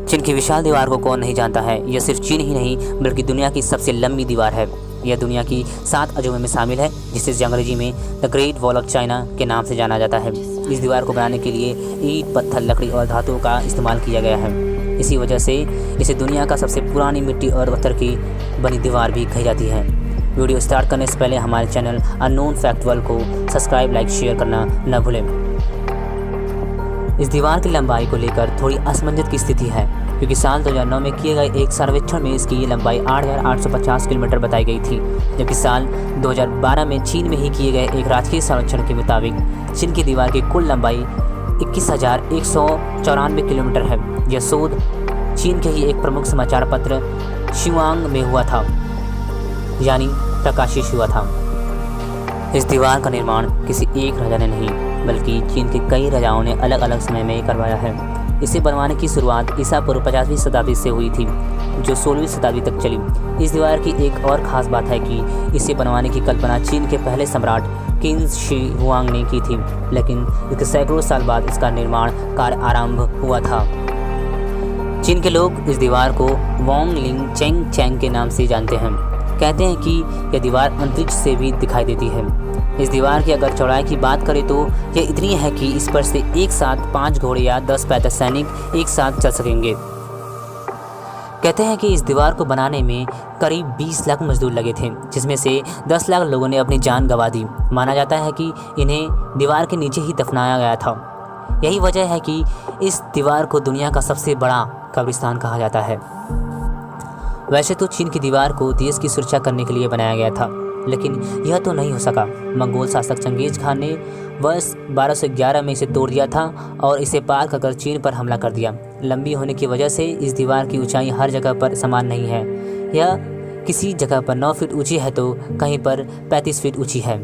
चीन की विशाल दीवार को कौन नहीं जानता है। यह सिर्फ चीन ही नहीं बल्कि दुनिया की सबसे लंबी दीवार है। यह दुनिया की 7 अजूबे में शामिल है, जिसे अंग्रेजी में the great wall of China के नाम से जाना जाता है। इस दीवार को बनाने के लिए ईंट, पत्थर, लकड़ी और धातुओं का इस्तेमाल किया गया है। इसी वजह से इसे दुनिया का सबसे पुरानी मिट्टी और पत्थर की बनी दीवार भी कही जाती है। वीडियो स्टार्ट करने से पहले हमारे चैनल अननोन फैक्ट वर्ल्ड को सब्सक्राइब, लाइक, शेयर करना न भूलें। इस दीवार की लंबाई को लेकर थोड़ी असमंजस की स्थिति है, क्योंकि साल 2009 में किए गए एक सर्वेक्षण में इसकी लंबाई 8,850 किलोमीटर बताई गई थी, जबकि साल 2012 में चीन में ही किए गए एक राजकीय सर्वेक्षण के मुताबिक चीन की दीवार की कुल लंबाई 21,194 किलोमीटर है। यह शोध चीन के ही एक प्रमुख समाचार पत्र शिवांग में हुआ था, यानी प्रकाशित हुआ था। इस दीवार का निर्माण किसी एक राजा ने नहीं बल्कि चीन के कई राजाओं ने अलग अलग समय में करवाया है। इसे बनवाने की शुरुआत ईसा पूर्व 50वीं शताब्दी से हुई थी, जो 16वीं शताब्दी तक चली। इस दीवार की एक और ख़ास बात है कि इसे बनवाने की कल्पना चीन के पहले सम्राट किंग शी हुआंग ने की थी, लेकिन इसके सैकड़ों साल बाद इसका निर्माण कार्य आरंभ हुआ था। चीन के लोग इस दीवार को वोंग लिंग चेंग चैंग के नाम से जानते हैं। कहते हैं कि यह दीवार अंतरिक्ष से भी दिखाई देती है। इस दीवार की अगर चौड़ाई की बात करें तो यह इतनी है कि इस पर से एक साथ 5 घोड़े या 10 पैदल सैनिक एक साथ चल सकेंगे। कहते हैं कि इस दीवार को बनाने में करीब 20 लाख मजदूर लगे थे, जिसमें से 10 लाख लोगों ने अपनी जान गंवा दी। माना जाता है कि इन्हें दीवार के नीचे ही दफनाया गया था। यही वजह है कि इस दीवार को दुनिया का सबसे बड़ा कब्रिस्तान कहा जाता है। वैसे तो चीन की दीवार को देश की सुरक्षा करने के लिए बनाया गया था, लेकिन यह तो नहीं हो सका। मंगोल शासक चंगेज खान ने वर्ष 1211 में इसे तोड़ दिया था और इसे पार कर चीन पर हमला कर दिया। लंबी होने की वजह से इस दीवार की ऊंचाई हर जगह पर समान नहीं है। यह किसी जगह पर 9 फीट ऊंची है तो कहीं पर 35 फीट ऊंची है।